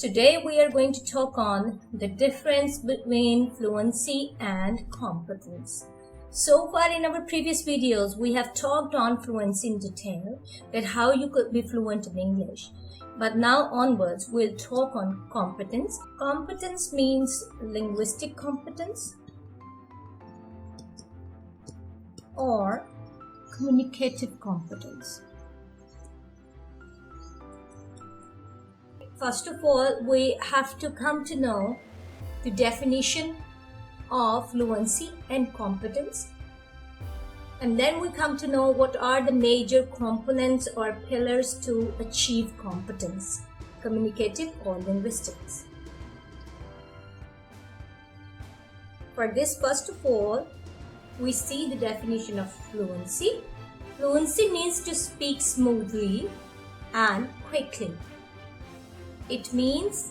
Today we are going to talk on the difference between fluency and competence. So far in our previous videos, we have talked on fluency in detail, that how you could be fluent in English. But now onwards, we'll talk on competence. Competence means linguistic competence or communicative competence. First of all, we have to come to know the definition of fluency and competence. And then we come to know what are the major components or pillars to achieve competence, communicative or linguistics. For this, first of all, we see the definition of fluency. Fluency means to speak smoothly and quickly. It means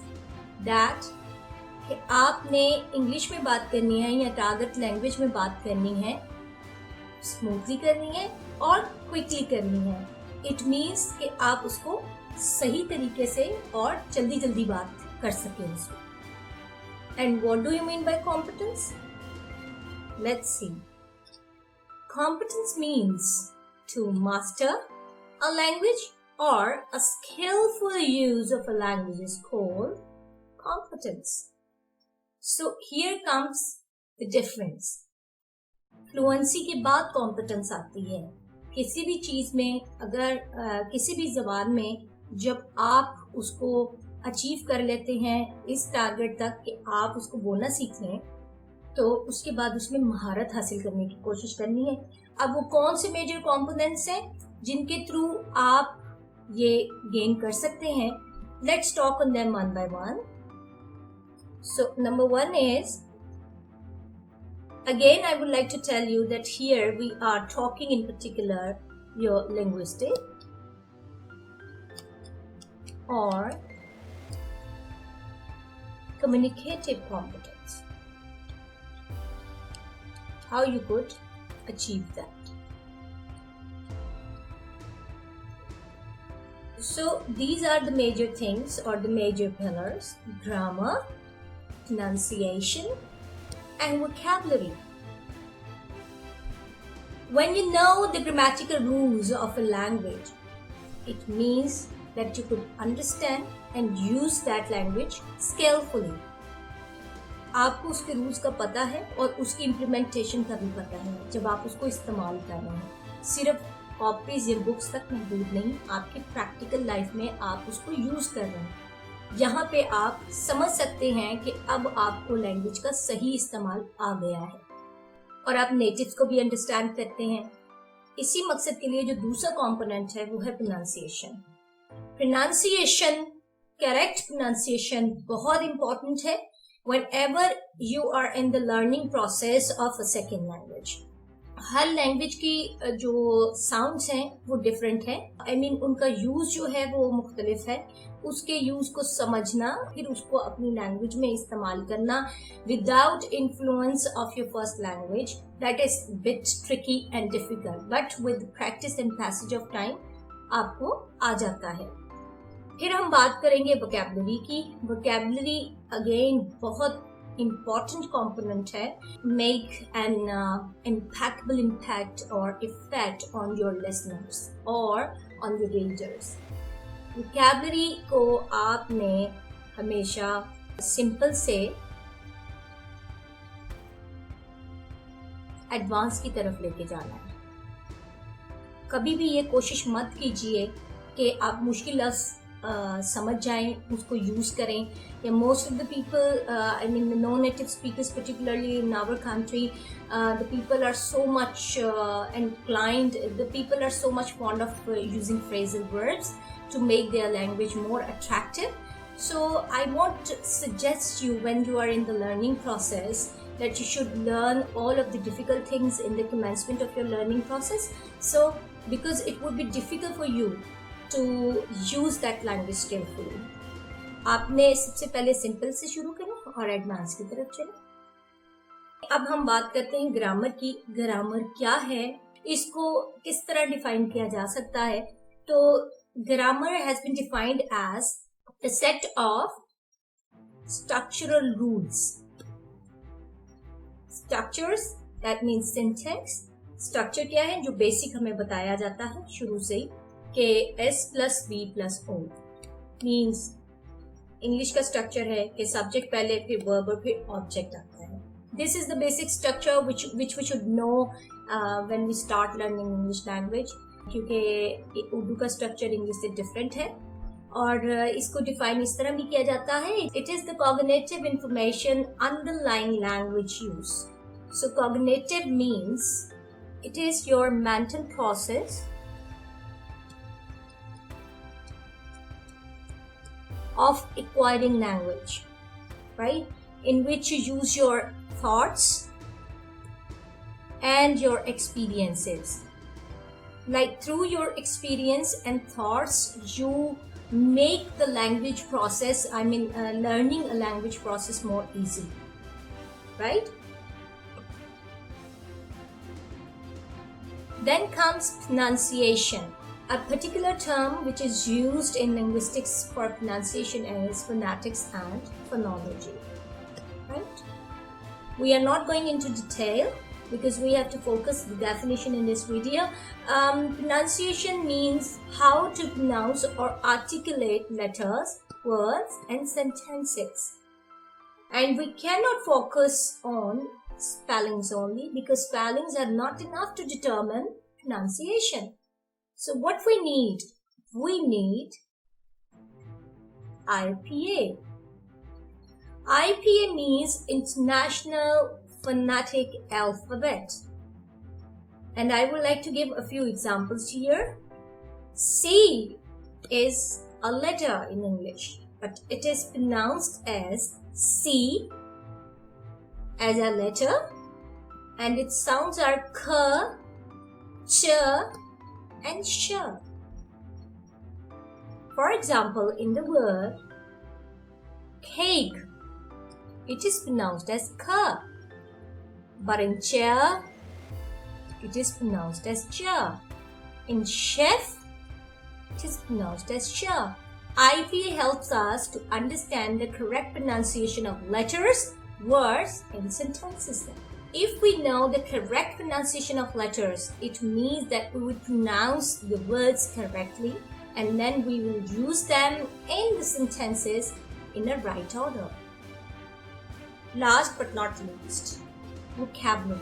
that कि आपने English में बात करनी है या target language में बात करनी है, स्मूथली करनी है और क्विकली करनी है. इट मीन्स कि आप उसको सही तरीके से और जल्दी जल्दी बात कर सकें उसको. And what do you mean by competence? Let's see. Competence means to master a language or a skillful use of a language is called competence. So here comes the difference. Fluency के बाद competence आती है. किसी भी चीज में अगर किसी भी जबान में जब आप उसको अचीव कर लेते हैं इस टारगेट तक कि आप उसको बोलना सीख लें, तो उसके बाद उसमें महारत हासिल करने की कोशिश करनी है. अब वो कौन से मेजर कॉम्पोनेंट्स हैं जिनके थ्रू आप ये गेन कर सकते हैं? Let's talk on them one by one. So number one is, again I would like to tell you that here we are talking in particular your linguistic or communicative competence. How you could achieve that. So these are the major things or the major pillars: grammar, pronunciation, and vocabulary. When you know the grammatical rules of a language, it means that you could understand and use that language skillfully. आपको उसके rules का पता है और उसकी implementation का भी पता है जब आप उसको इस्तेमाल कर रहे हैं. सिर्फ कॉपीज या बुक्स तक महदूद नहीं, आपकी प्रैक्टिकल लाइफ में आप उसको यूज कर रहे हैं. यहाँ पे आप समझ सकते हैं कि अब आपको लैंग्वेज का सही इस्तेमाल आ गया है और आप नेटिव्स को भी अंडरस्टैंड करते हैं. इसी मकसद के लिए जो दूसरा कंपोनेंट है वो है प्रोनाउंसिएशन. प्रोनाउंसिएशन, करेक्ट प्रोनाउंसिएशन बहुत इंपॉर्टेंट है whenever you are in the learning process of a second language. Her language की जो साउंड्स हैं वो डिफरेंट हैं. आई मीन उनका यूज जो है वो मुख्तलिफ है. उसके यूज को समझना, फिर उसको अपनी लैंग्वेज में इस्तेमाल करना without influence of your first language, that is bit tricky and difficult, but with practice and passage of time आपको आ जाता है. फिर हम बात करेंगे वोकैबुलरी की. वोकैबुलरी अगेन बहुत important component है. Make an impeccable impact or effect on your listeners or on the readers. Vocabulary को आपने हमेशा सिंपल से एडवांस की तरफ लेके जाना है. कभी भी ये कोशिश मत कीजिए कि आप मुश्किल लफ्ज़ समझ जाएं, उसको यूज करें. या most of the people, I mean the non native speakers particularly in our country, the people are so much inclined, the people are so much fond of using phrasal verbs to make their language more attractive. So I want to suggest you, when you are in the learning process, that you should learn all of the difficult things in the commencement of your learning process. So because it would be difficult for you to use that language skillfully, आपने सबसे पहले simple से शुरू करें और advance की तरफ चलें. अब हम बात करते हैं ग्रामर की. ग्रामर क्या है, इसको किस तरह डिफाइन किया जा सकता है? तो grammar has been defined as the set of structural rules. Structures, that means syntax. Structure क्या है? जो बेसिक हमें बताया जाता है शुरू से ही कि S plus B plus O means English का स्ट्रक्चर है कि सब्जेक्ट पहले, फिर वर्ब और फिर ऑब्जेक्ट आता है. This is the basic structure which we should know when we start learning English language. क्योंकि उर्दू का स्ट्रक्चर इंग्लिश से डिफरेंट है और इसको डिफाइन इस तरह भी किया जाता है. It is the cognitive information underlying language use. So cognitive means it is your mental process of acquiring language, right? In which you use your thoughts and your experiences. Like through your experience and thoughts, you make the language process, learning a language process more easy, right? Then comes pronunciation. A particular term which is used in linguistics for pronunciation is phonetics and phonology, right? We are not going into detail because we have to focus the definition in this video. Pronunciation means how to pronounce or articulate letters, words and sentences. And we cannot focus on spellings only because spellings are not enough to determine pronunciation. So what we need? We need IPA. IPA means International Phonetic Alphabet. And I would like to give a few examples here. C is a letter in English, but it is pronounced as C as a letter, and its sounds are K, Ch, and sh. For example, in the word cake, it is pronounced as ka, but in chair, it is pronounced as cha. In chef, it is pronounced as sha. IPA helps us to understand the correct pronunciation of letters, words, and sentences. If we know the correct pronunciation of letters, it means that we will pronounce the words correctly and then we will use them in the sentences in a right order. Last but not least, vocabulary.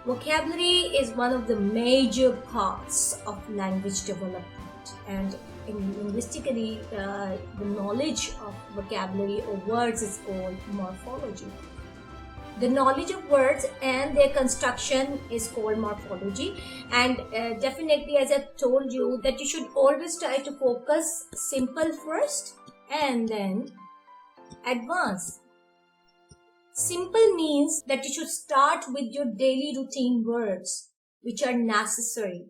Vocabulary is one of the major parts of language development, and linguistically, the knowledge of vocabulary or words is called morphology. The knowledge of words and their construction is called morphology, and definitely, as I told you, that you should always try to focus simple first and then advanced. Simple means that you should start with your daily routine words which are necessary.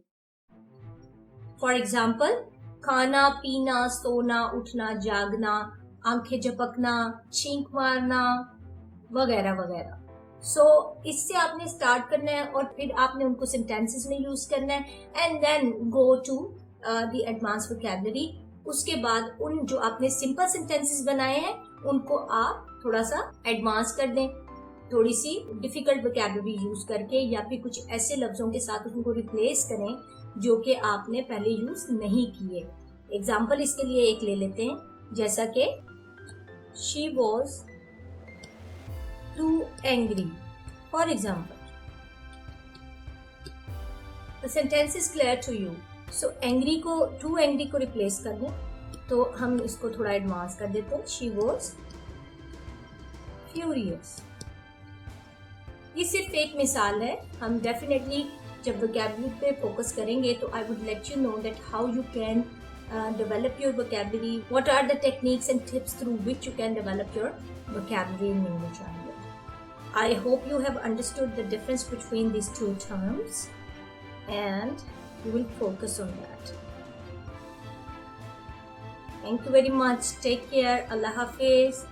For example, खाना, पीना, सोना, उठना, जागना, आंखें झपकना, छींक मारना वगैरह वगैरह. सो इससे आपने स्टार्ट करना है और फिर आपने उनको सेंटेंसेस में यूज करना है and then go to the advance vocabulary. उसके बाद उन जो आपने सिंपल सेंटेंसेस बनाए हैं उनको आप थोड़ा सा एडवांस कर दें, थोड़ी सी डिफिकल्ट वोकैबुलरी यूज करके या फिर कुछ ऐसे लफ्जों के साथ उनको रिप्लेस करें जो कि आपने पहले यूज नहीं किए. एग्जाम्पल इसके लिए एक ले लेते हैं, जैसा कि she was too angry. For example, the sentence is clear to you. So angry को too angry को replace कर दें तो हम इसको थोड़ा एडवांस कर देते हैं. She was furious. ये सिर्फ एक मिसाल है. हम डेफिनेटली जब vocabulary पे फोकस करेंगे तो I would let you know that how you can develop your vocabulary. What are the techniques and tips through which you can develop your vocabulary in English language. I hope you have understood the difference between these two terms and you will focus on that. Thank you very much. Take care. Allah Hafiz.